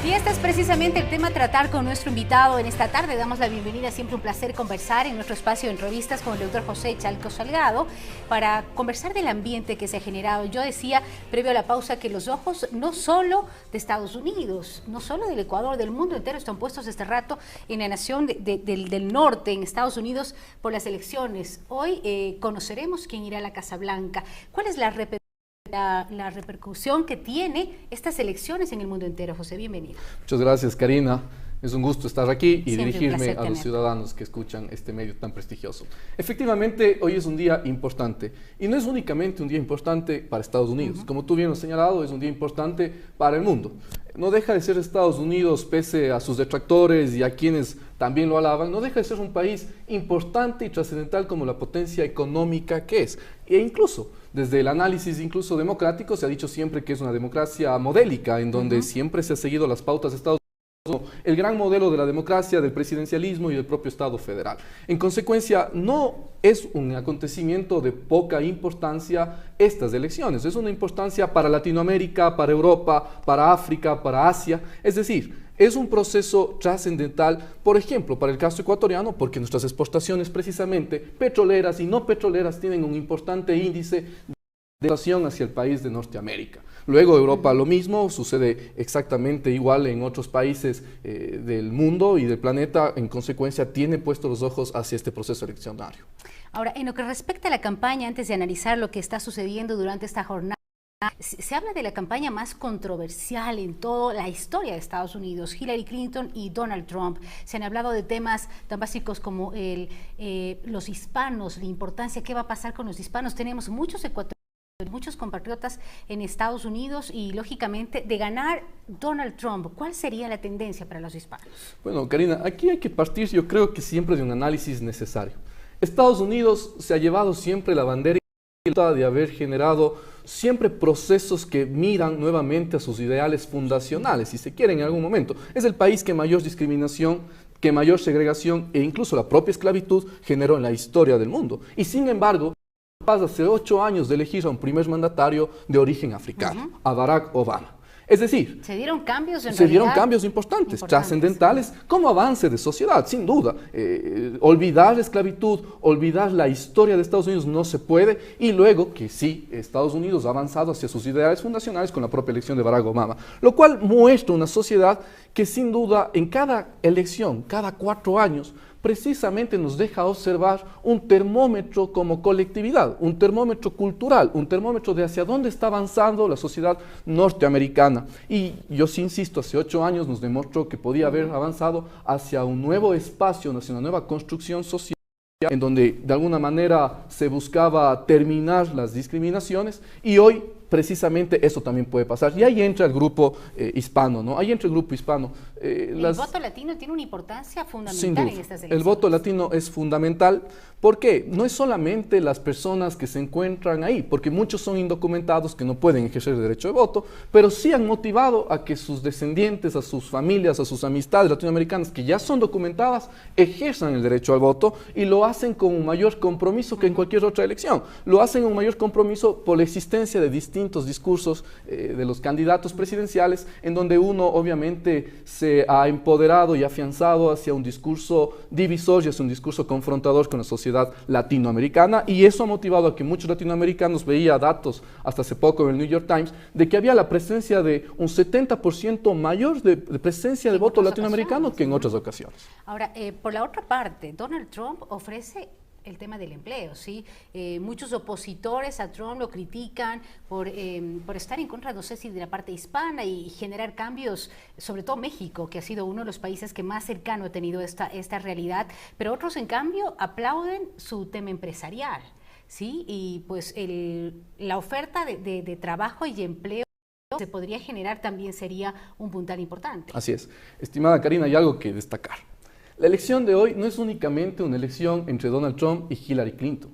Y este es precisamente el tema a tratar con nuestro invitado en esta tarde. Damos la bienvenida, siempre un placer conversar en nuestro espacio de entrevistas con el doctor José Chalco Salgado para conversar del ambiente que se ha generado. Yo decía, previo a la pausa, que los ojos no solo de Estados Unidos, no solo del Ecuador, del mundo entero están puestos este rato en la nación del norte, en Estados Unidos, por las elecciones. Hoy conoceremos quién irá a la Casa Blanca. ¿Cuál es la repercusión que tiene estas elecciones en el mundo entero? José, bienvenido. Muchas gracias, Karina. Es un gusto estar aquí y Siempre dirigirme a los ciudadanos que escuchan este medio tan prestigioso. Efectivamente, hoy es un día importante y no es únicamente un día importante para Estados Unidos. Como tú bien has señalado, es un día importante para el mundo. No deja de ser Estados Unidos, pese a sus detractores y a quienes también lo alaban, no deja de ser un país importante y trascendental como la potencia económica que es. E incluso, desde el análisis incluso democrático, se ha dicho siempre que es una democracia modélica, en donde siempre se ha seguido las pautas de Estados Unidos, el gran modelo de la democracia, del presidencialismo y del propio Estado federal. En consecuencia, no es un acontecimiento de poca importancia estas elecciones, es una importancia para Latinoamérica, para Europa, para África, para Asia, es decir, es un proceso trascendental, por ejemplo, para el caso ecuatoriano, porque nuestras exportaciones precisamente petroleras y no petroleras tienen un importante índice de exportación hacia el país de Norteamérica. Luego Europa lo mismo, sucede exactamente igual en otros países del mundo y del planeta, en consecuencia tiene puestos los ojos hacia este proceso eleccionario. Ahora, en lo que respecta a la campaña, antes de analizar lo que está sucediendo durante esta jornada, se habla de la campaña más controversial en toda la historia de Estados Unidos, Hillary Clinton y Donald Trump. Se han hablado de temas tan básicos como los hispanos, la importancia, qué va a pasar con los hispanos. Tenemos muchos ecuatorianos, muchos compatriotas en Estados Unidos y, lógicamente, de ganar Donald Trump, ¿cuál sería la tendencia para los hispanos? Bueno, Karina, aquí hay que partir, yo creo que siempre de un análisis necesario. Estados Unidos se ha llevado siempre la bandera de haber generado siempre procesos que miran nuevamente a sus ideales fundacionales, si se quiere en algún momento. Es el país que mayor discriminación, que mayor segregación e incluso la propia esclavitud generó en la historia del mundo. Y sin embargo, pasa hace 8 años de elegir a un primer mandatario de origen africano, a Barack Obama. Es decir, se dieron cambios cambios importantes, trascendentales, como avance de sociedad, sin duda. Olvidar la esclavitud, olvidar la historia de Estados Unidos no se puede, y luego que sí, Estados Unidos ha avanzado hacia sus ideales fundacionales con la propia elección de Barack Obama, lo cual muestra una sociedad que sin duda en cada elección, cada 4 años, precisamente nos deja observar un termómetro como colectividad, un termómetro cultural, un termómetro de hacia dónde está avanzando la sociedad norteamericana. Y yo sí insisto, hace 8 años nos demostró que podía haber avanzado hacia un nuevo espacio, hacia una nueva construcción social, en donde de alguna manera se buscaba terminar las discriminaciones, y hoy precisamente eso también puede pasar. Y ahí entra el grupo hispano, ¿no? Ahí entra el grupo hispano. El voto latino tiene una importancia fundamental en estas elecciones. El voto latino es fundamental. ¿Por qué? No es solamente las personas que se encuentran ahí, porque muchos son indocumentados que no pueden ejercer el derecho de voto, pero sí han motivado a que sus descendientes, a sus familias, a sus amistades latinoamericanas que ya son documentadas, ejerzan el derecho al voto, y lo hacen con un mayor compromiso que en cualquier otra elección. Lo hacen con un mayor compromiso por la existencia de distintos discursos de los candidatos presidenciales, en donde uno obviamente se ha empoderado y afianzado hacia un discurso divisor y hacia un discurso confrontador con la sociedad latinoamericana, y eso ha motivado a que muchos latinoamericanos, veía datos hasta hace poco en el New York Times, de que había la presencia de un 70% mayor de presencia de voto latinoamericano que en otras ocasiones. Ahora, por la otra parte, Donald Trump ofrece el tema del empleo, ¿sí? Muchos opositores a Trump lo critican por estar en contra, no sé si de la parte hispana, y generar cambios, sobre todo México, que ha sido uno de los países que más cercano ha tenido esta realidad, pero otros en cambio aplauden su tema empresarial, ¿sí? Y pues la oferta de trabajo y empleo se podría generar también sería un puntal importante. Así es. Estimada Karina, hay algo que destacar. La elección de hoy no es únicamente una elección entre Donald Trump y Hillary Clinton.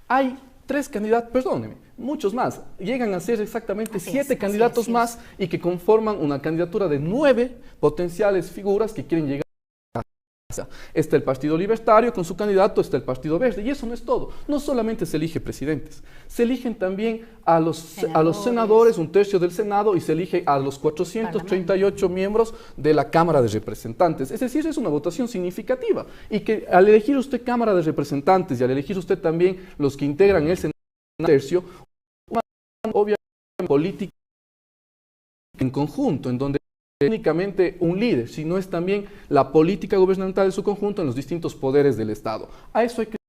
Hay 3 candidatos, perdónenme, muchos más. Llegan a ser exactamente 7 candidatos más, y que conforman una candidatura de 9 potenciales figuras que quieren llegar Está el Partido Libertario con su candidato, está el Partido Verde, y eso no es todo. No solamente se elige presidentes, se eligen también a los senadores, un tercio del Senado, y se elige a los 438 miembros de la Cámara de Representantes. Es decir, es una votación significativa, y que al elegir usted Cámara de Representantes y al elegir usted también los que integran el Senado, un tercio, una obviamente política en conjunto, en donde únicamente un líder, sino es también la política gubernamental en su conjunto en los distintos poderes del Estado. A eso hay que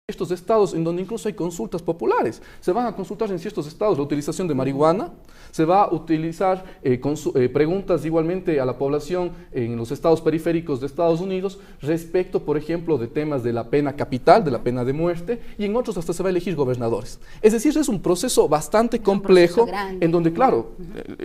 estos estados en donde incluso hay consultas populares. Se van a consultar en ciertos estados la utilización de marihuana, se va a utilizar preguntas igualmente a la población en los estados periféricos de Estados Unidos respecto, por ejemplo, de temas de la pena capital, de la pena de muerte, y en otros hasta se va a elegir gobernadores. Es decir, es un proceso bastante complejo en donde, claro,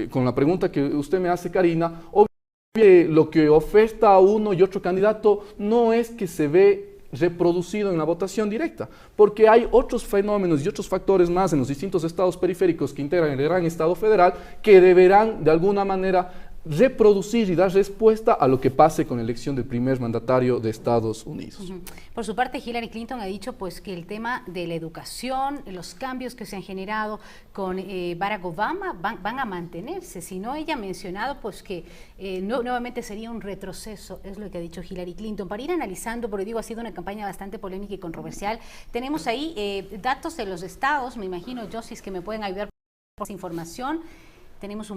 con la pregunta que usted me hace, Karina, obviamente lo que oferta a uno y otro candidato no es que se ve reproducido en la votación directa, porque hay otros fenómenos y otros factores más en los distintos estados periféricos que integran el gran estado federal que deberán de alguna manera reproducir y dar respuesta a lo que pase con la elección del primer mandatario de Estados Unidos. Por su parte, Hillary Clinton ha dicho pues que el tema de la educación, los cambios que se han generado con Barack Obama van a mantenerse. Si no, ella ha mencionado pues que nuevamente sería un retroceso, es lo que ha dicho Hillary Clinton. Para ir analizando, porque digo, ha sido una campaña bastante polémica y controversial, tenemos ahí datos de los estados, me imagino, Josis, que me pueden ayudar por esa información. Tenemos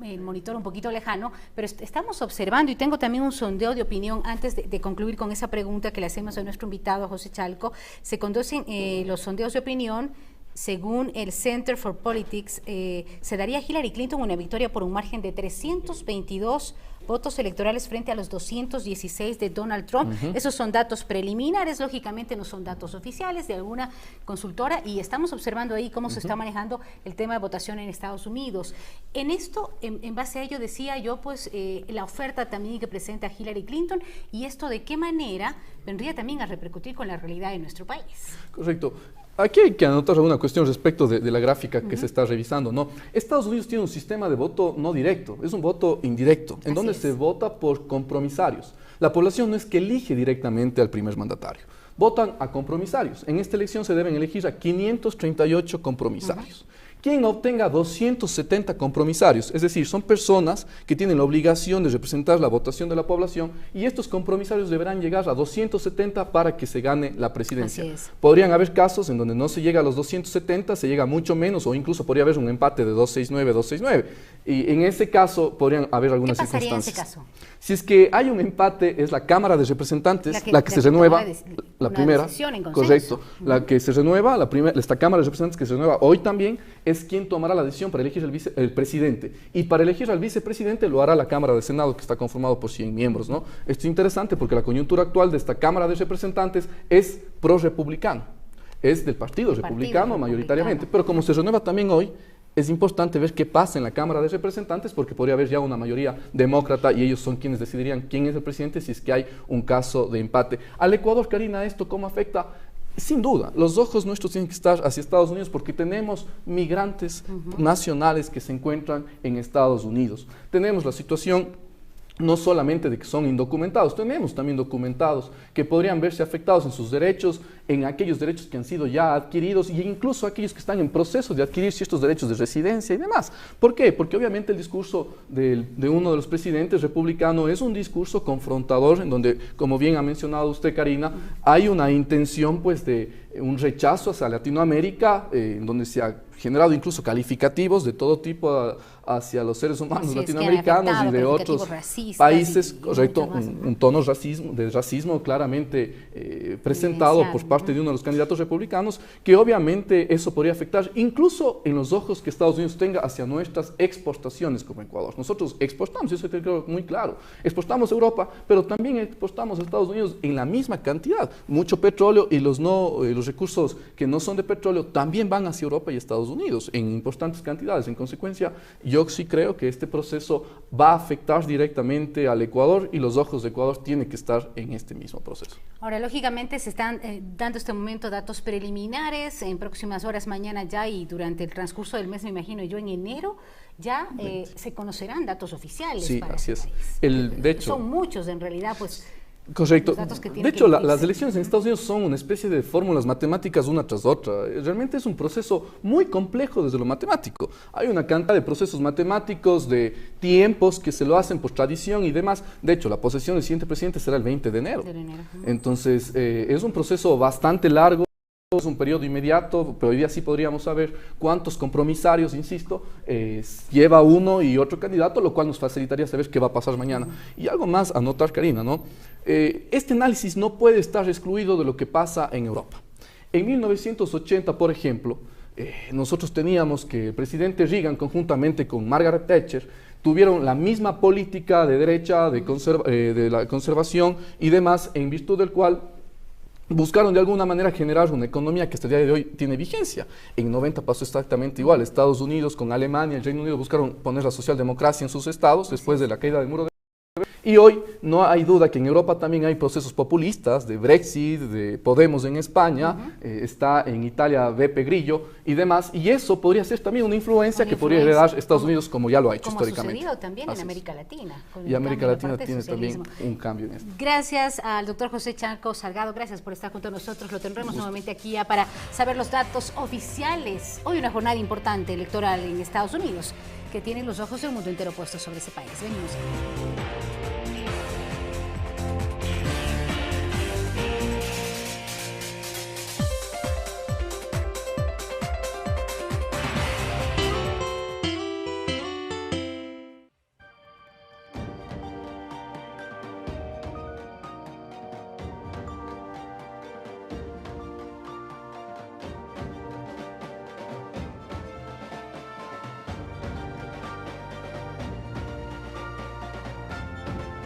el monitor un poquito lejano, pero estamos observando, y tengo también un sondeo de opinión antes de concluir con esa pregunta que le hacemos a nuestro invitado, José Chalco. Se conducen los sondeos de opinión. Según el Center for Politics, se daría a Hillary Clinton una victoria por un margen de 322 votos electorales frente a los 216 de Donald Trump. Esos son datos preliminares, lógicamente no son datos oficiales de alguna consultora, y estamos observando ahí cómo se está manejando el tema de votación en Estados Unidos. En esto, en base a ello, decía yo, pues la oferta también que presenta Hillary Clinton, y esto de qué manera vendría también a repercutir con la realidad de nuestro país. Correcto. Aquí hay que anotar alguna cuestión respecto de la gráfica que se está revisando, ¿no? Estados Unidos tiene un sistema de voto no directo, es un voto indirecto, en donde se vota por compromisarios. La población no es que elige directamente al primer mandatario, votan a compromisarios. En esta elección se deben elegir a 538 compromisarios. Quien obtenga 270 compromisarios, es decir, son personas que tienen la obligación de representar la votación de la población, y estos compromisarios deberán llegar a 270 para que se gane la presidencia. Podrían haber casos en donde no se llega a los 270, se llega mucho menos, o incluso podría haber un empate de 269, 269. Y en ese caso podrían haber algunas circunstancias. ¿Qué pasaría en ese caso? Si es que hay un empate, es la Cámara de Representantes la que se renueva, la primera, correcto, la que se renueva, esta Cámara de Representantes que se renueva hoy también, es quien tomará la decisión para elegir el presidente. Y para elegir al vicepresidente lo hará la Cámara de Senado, que está conformado por 100 miembros, ¿no? Esto es interesante porque la coyuntura actual de esta Cámara de Representantes es pro-republicano, es del Partido Republicano mayoritariamente, pero como se renueva también hoy, es importante ver qué pasa en la Cámara de Representantes, porque podría haber ya una mayoría demócrata y ellos son quienes decidirían quién es el presidente si es que hay un caso de empate. Al Ecuador, Karina, ¿esto cómo afecta? Sin duda, los ojos nuestros tienen que estar hacia Estados Unidos porque tenemos migrantes nacionales que se encuentran en Estados Unidos. Tenemos la situación no solamente de que son indocumentados, tenemos también documentados que podrían verse afectados en sus derechos, en aquellos derechos que han sido ya adquiridos, y incluso aquellos que están en proceso de adquirir ciertos derechos de residencia y demás. ¿Por qué? Porque obviamente el discurso de uno de los presidentes republicano es un discurso confrontador, en donde, como bien ha mencionado usted, Karina, hay una intención pues de un rechazo hacia Latinoamérica, en donde se ha generado incluso calificativos de todo tipo hacia los seres humanos latinoamericanos y de otros países, correcto, un tono de racismo claramente presentado por parte de uno de los candidatos republicanos, que obviamente eso podría afectar incluso en los ojos que Estados Unidos tenga hacia nuestras exportaciones como Ecuador. Nosotros exportamos, eso hay que tener muy claro, exportamos a Europa, pero también exportamos a Estados Unidos en la misma cantidad, mucho petróleo, y los recursos que no son de petróleo también van hacia Europa y Estados Unidos en importantes cantidades. En consecuencia, yo sí creo que este proceso va a afectar directamente al Ecuador, y los ojos de Ecuador tienen que estar en este mismo proceso. Ahora, lógicamente, se están dando este momento datos preliminares, en próximas horas, mañana ya, y durante el transcurso del mes, me imagino yo, en enero, ya se conocerán datos oficiales. Sí, para así este es. país. De hecho, son muchos, en realidad, pues. Correcto. los datos que tiene De que hecho, las emitirse. elecciones en Estados Unidos son una especie de fórmulas matemáticas una tras otra. Realmente es un proceso muy complejo desde lo matemático. Hay una cantidad de procesos matemáticos, de tiempos que se lo hacen por tradición y demás. De hecho, la posesión del siguiente presidente será el 20 de enero. Entonces, es un proceso bastante largo. Es un periodo inmediato, pero hoy día sí podríamos saber cuántos compromisarios, insisto, lleva uno y otro candidato, lo cual nos facilitaría saber qué va a pasar mañana. Y algo más a notar, Karina, ¿no? Este análisis no puede estar excluido de lo que pasa en Europa. En 1980, por ejemplo, nosotros teníamos que el presidente Reagan, conjuntamente con Margaret Thatcher, tuvieron la misma política de derecha, de la conservación y demás, en virtud del cual buscaron de alguna manera generar una economía que hasta el día de hoy tiene vigencia. En 90 pasó exactamente igual. Estados Unidos con Alemania, el Reino Unido buscaron poner la socialdemocracia en sus estados después de la caída del muro de... Y hoy no hay duda que en Europa también hay procesos populistas de Brexit, de Podemos en España, está en Italia Beppe Grillo y demás, y eso podría ser también una influencia que podría heredar Estados Unidos como ya lo ha hecho históricamente. Como ha sucedido también Así en es. América Latina. Y América Latina tiene también un cambio en esto. Gracias al doctor José Chanco Salgado, gracias por estar junto a nosotros. Lo tendremos nuevamente aquí ya para saber los datos oficiales. Hoy una jornada importante electoral en Estados Unidos que tiene los ojos del mundo entero puestos sobre ese país. Venimos.